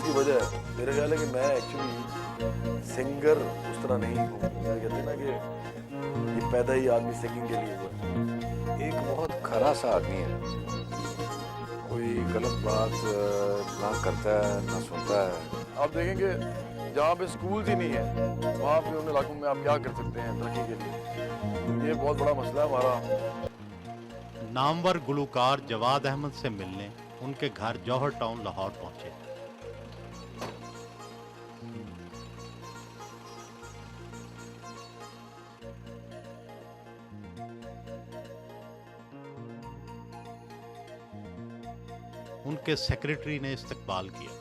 उसकी वजह है, मेरा ख्याल है कि मैं एक्चुअली सिंगर उस तरह नहीं हूँ। कहते हैं ना कि ये पैदा ही आदमी सिंगिंग के लिए हुआ है। एक बहुत खरा सा आदमी है, कोई गलत बात ना करता है ना सुनता है। आप देखेंगे जहाँ पे स्कूल ही नहीं है वहाँ पे उन इलाकों में आप क्या कर सकते हैं तरक्की के लिए। ये बहुत बड़ा मसला है हमारा। नामवर गुलूकार जवाद अहमद से मिलने उनके घर जौहर टाउन लाहौर पहुंचे। उनके सेक्रेटरी ने इस्तकबाल किया।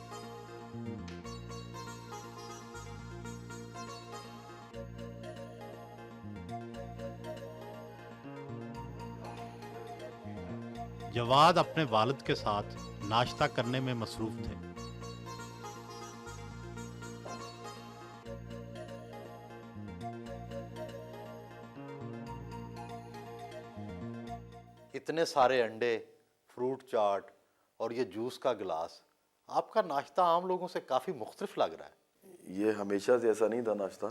जवाद अपने वालिद के साथ नाश्ता करने में मसरूफ थे। इतने सारे अंडे, फ्रूट चाट और ये जूस का गिलास, आपका नाश्ता आम लोगों से काफ़ी मुख्तलिफ लग रहा है। ये हमेशा से ऐसा नहीं था नाश्ता,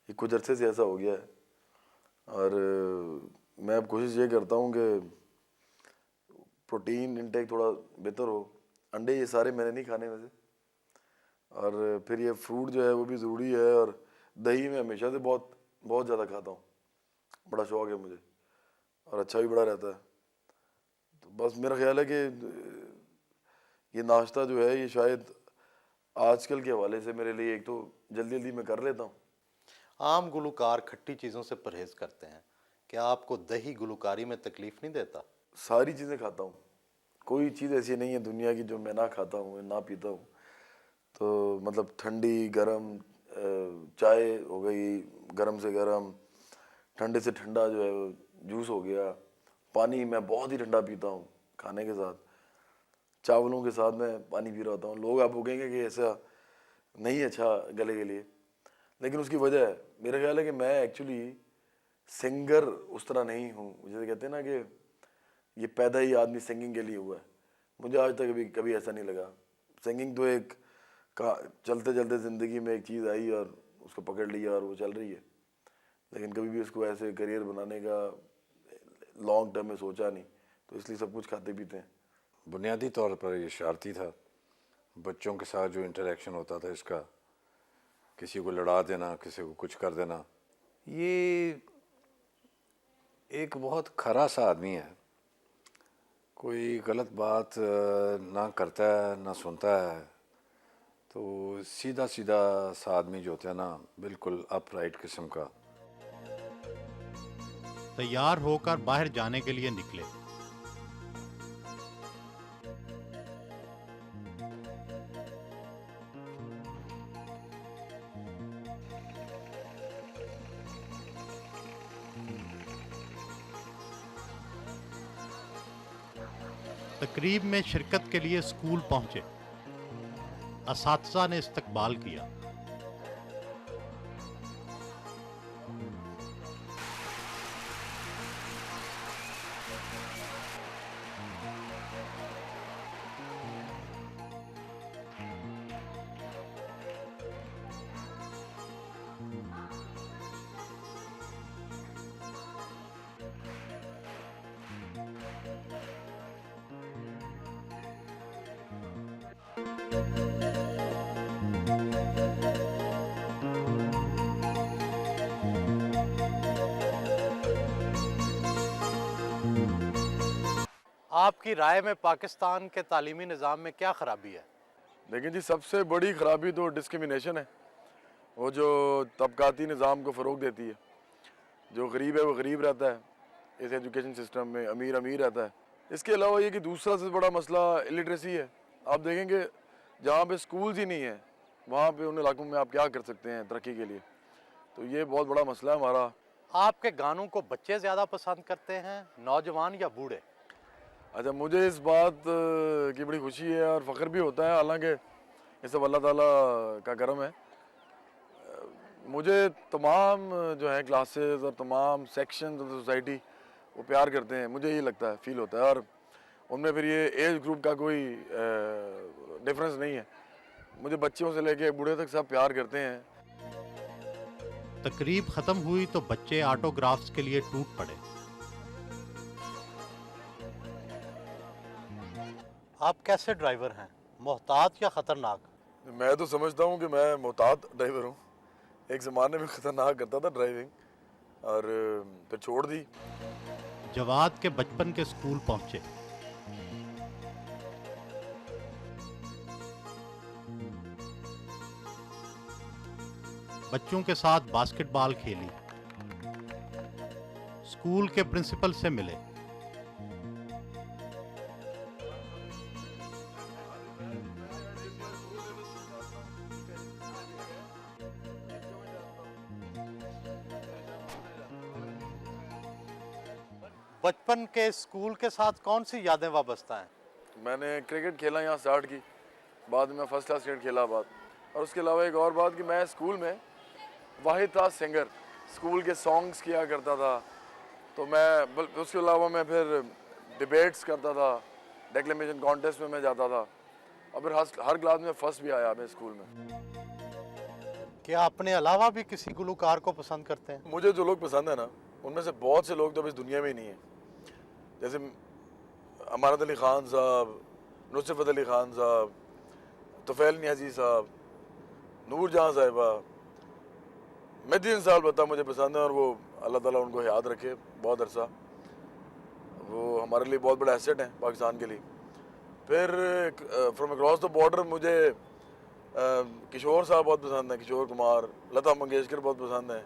ये कुछ अरसे से ऐसा हो गया है। और मैं अब कोशिश ये करता हूँ कि प्रोटीन इंटेक थोड़ा बेहतर हो। अंडे ये सारे मैंने नहीं खाने वैसे, और फिर ये फ्रूट जो है वो भी ज़रूरी है। और दही मैं हमेशा से बहुत बहुत ज़्यादा खाता हूँ, बड़ा शौक़ है मुझे, और अच्छा भी बड़ा रहता है। तो बस मेरा ख्याल है कि ये नाश्ता जो है ये शायद आजकल के हवाले से मेरे लिए एक तो जल्दी जल्दी मैं कर लेता हूँ। आम गुलूकार खट्टी चीज़ों से परहेज़ करते हैं, क्या आपको दही गुलूकारी में तकलीफ़ नहीं देता? सारी चीज़ें खाता हूँ, कोई चीज़ ऐसी नहीं है दुनिया की जो मैं ना खाता हूँ ना पीता हूँ। तो मतलब ठंडी गरम चाय हो गई, गरम से गरम, ठंडे से ठंडा जो है जूस हो गया, पानी मैं बहुत ही ठंडा पीता हूँ खाने के साथ, चावलों के साथ मैं पानी पी रहा होता हूँ। लोग आप कहेंगे कि ऐसा नहीं है अच्छा गले के लिए, लेकिन उसकी वजह है, मेरा ख्याल है कि मैं एक्चुअली सिंगर उस तरह नहीं हूँ। जैसे कहते हैं ना कि ये पैदा ही आदमी सिंगिंग के लिए हुआ है, मुझे आज तक कभी ऐसा नहीं लगा। सिंगिंग तो एक का चलते चलते ज़िंदगी में एक चीज़ आई और उसको पकड़ लिया और वो चल रही है, लेकिन कभी भी उसको ऐसे करियर बनाने का लॉन्ग टर्म में सोचा नहीं, तो इसलिए सब कुछ खाते पीते हैं। बुनियादी तौर पर ये शरारती था, बच्चों के साथ जो इंटरेक्शन होता था इसका, किसी को लड़ा देना, किसी को कुछ कर देना, ये एक बहुत खरा सा आदमी है, कोई गलत बात ना करता है ना सुनता है। तो सीधा सीधा सा आदमी जो होता है ना, बिल्कुल अपराइट किस्म का। तैयार होकर बाहर जाने के लिए निकले। तकरीब में शिरकत के लिए स्कूल पहुंचे। असातिज़ा ने इस्तकबाल किया। आपकी राय में पाकिस्तान के तालीमी निज़ाम में क्या ख़राबी है? लेकिन जी सबसे बड़ी ख़राबी तो डिस्क्रिमिनेशन है, वो जो तबकाती निज़ाम को फ़रोग देती है। जो गरीब है वो गरीब रहता है इस एजुकेशन सिस्टम में, अमीर अमीर रहता है। इसके अलावा ये कि दूसरा सबसे बड़ा मसला इलिटरेसी है। आप देखेंगे जहाँ पे स्कूल्स ही नहीं है वहाँ पे उन इलाकों में आप क्या कर सकते हैं तरक्की के लिए। तो ये बहुत बड़ा मसला है हमारा। आपके गानों को बच्चे ज़्यादा पसंद करते हैं, नौजवान या बूढ़े? अच्छा, मुझे इस बात की बड़ी खुशी है और फ़ख्र भी होता है, हालांकि ये सब अल्लाह ताला का करम है। मुझे तमाम जो है क्लासेस और तमाम सेक्शन ऑफ सोसाइटी वो प्यार करते हैं, मुझे ये लगता है, फील होता है। और उनमें फिर ये एज ग्रुप का कोई डिफरेंस नहीं है। मुझे बच्चों से लेके बूढ़े तक सब प्यार करते हैं। तकरीब खत्म हुई तो बच्चे ऑटोग्राफ्स के लिए टूट पड़े। आप कैसे ड्राइवर हैं, मोहतात या खतरनाक? मैं तो समझता हूँ कि मैं मोहतात ड्राइवर हूँ। एक ज़माने में ख़तरनाक करता था ड्राइविंग, और फिर छोड़ दी। जवाद के बचपन के स्कूल पहुंचे। बच्चों के साथ बास्केटबॉल खेली, स्कूल के प्रिंसिपल से मिले। बचपन के स्कूल के साथ कौन सी यादें वाबस्ता हैं? मैंने क्रिकेट खेला यहाँ स्टार्ट की, बाद में फर्स्ट क्लास क्रिकेट खेला बाद। और उसके अलावा एक और बात कि मैं स्कूल में वाहिद था सिंगर, स्कूल के सॉन्ग्स किया करता था। तो मैं उसके अलावा मैं फिर डिबेट्स करता था, डेक्लेमेशन कॉन्टेस्ट में मैं जाता था, और फिर हर क्लास में फर्स्ट भी आया मैं स्कूल में। क्या अपने अलावा भी किसी गुलकार को पसंद करते हैं? मुझे जो लोग पसंद है ना, उनमें से बहुत से लोग तो अब इस दुनिया में ही नहीं हैं। जैसे अमानत अली ख़ान साहब, नुसरत अली ख़ान साहब, तुफ़ैल नियाज़ी साहब, नूर जहाँ साहिबा, मेहदी साहब बता मुझे पसंद है, और वो अल्लाह ताला उनको याद रखे बहुत अरसा। वो हमारे लिए बहुत बड़ा एसेट है पाकिस्तान के लिए। फिर फ्रॉम अक्रॉस द बॉर्डर मुझे किशोर साहब बहुत पसंद है, किशोर कुमार, लता मंगेशकर बहुत पसंद है,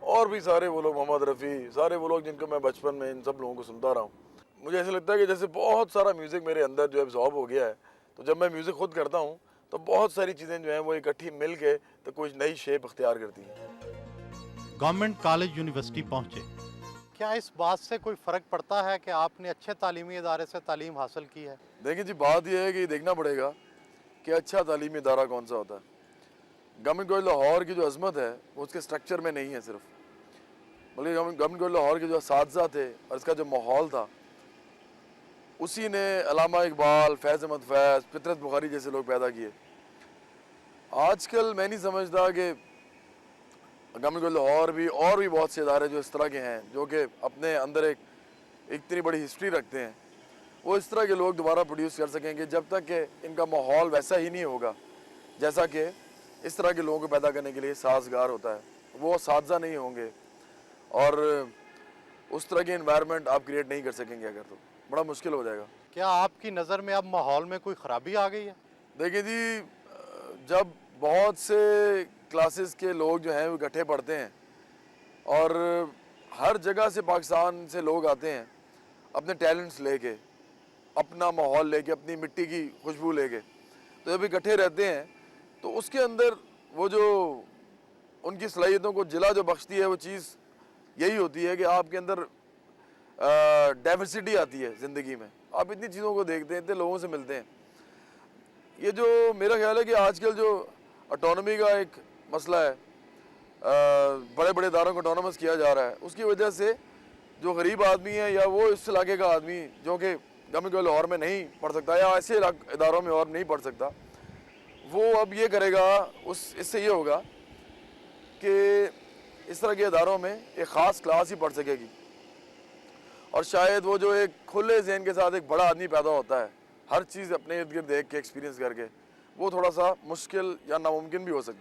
और भी सारे वो लोग, मोहम्मद रफ़ी, सारे वो लोग जिनको मैं बचपन में इन सब लोगों को सुनता रहा हूँ। मुझे ऐसा लगता है कि जैसे बहुत सारा म्यूज़िक मेरे अंदर जो एब्जॉर्ब हो गया है, तो जब मैं म्यूज़िक खुद करता हूँ तो बहुत सारी चीज़ें जो हैं वो इकट्ठी मिल के तो कुछ नई शेप अख्तियार करती हैं। गवर्नमेंट कॉलेज यूनिवर्सिटी पहुंचे। क्या इस बात से कोई फ़र्क पड़ता है कि आपने अच्छे तालीमी इदारे से तालीम हासिल की है? देखिए जी, बात यह है कि देखना पड़ेगा कि अच्छा तालीमी इदारा कौन सा होता है। गवर्नमेंट कॉलेज लाहौर की जो अजमत है वो उसके स्ट्रक्चर में नहीं है सिर्फ, बल्कि गवर्नमेंट कॉलेज लाहौर के जो असातिज़ा थे और इसका जो माहौल था, उसी ने अल्लामा इकबाल, फैज़ अहमद फैज़, फितरत बुखारी जैसे लोग पैदा किए। आजकल मैं नहीं समझता कि गवर्नमेंट कॉलेज लाहौर भी और भी बहुत से इदारे जो इस तरह के हैं, जो कि अपने अंदर एक इतनी बड़ी हिस्ट्री रखते हैं, वो इस तरह के लोग दोबारा प्रोड्यूस कर सकेंगे जब तक कि इनका माहौल वैसा ही नहीं होगा जैसा कि इस तरह के लोगों को पैदा करने के लिए साजगार होता है। वो साजा नहीं होंगे और उस तरह के इन्वायरमेंट आप क्रिएट नहीं कर सकेंगे, अगर तो बड़ा मुश्किल हो जाएगा। क्या आपकी नज़र में अब माहौल में कोई ख़राबी आ गई है? देखिए जी, जब बहुत से क्लासेस के लोग जो हैं वो इकट्ठे पढ़ते हैं और हर जगह से पाकिस्तान से लोग आते हैं अपने टैलेंट्स लेके, अपना माहौल लेके, अपनी मिट्टी की खुशबू लेके, तो जब इकट्ठे रहते हैं तो उसके अंदर वो जो उनकी सलाहियतों को जिला जो बख्शती है वो चीज़ यही होती है कि आपके अंदर डाइवर्सिटी आती है ज़िंदगी में। आप इतनी चीज़ों को देखते हैं, इतने लोगों से मिलते हैं। ये जो मेरा ख्याल है कि आजकल जो ऑटोनॉमी का एक मसला है, बड़े बड़े इदारों को ऑटोनॉमस किया जा रहा है, उसकी वजह से जो गरीब आदमी है या वो इस इलाके का आदमी जो कि गवर्नमेंट कॉलेज लाहौर में नहीं पढ़ सकता या ऐसे इदारों में और नहीं पढ़ सकता, वो अब ये करेगा, इससे ये होगा कि इस तरह के इदारों में एक ख़ास क्लास ही पढ़ सकेगी, और शायद वो जो एक खुले जहन के साथ एक बड़ा आदमी पैदा होता है, हर चीज़ अपने इर्द गिर्द देख के एक्सपीरियंस करके, वो थोड़ा सा मुश्किल या नामुमकिन भी हो सकता है।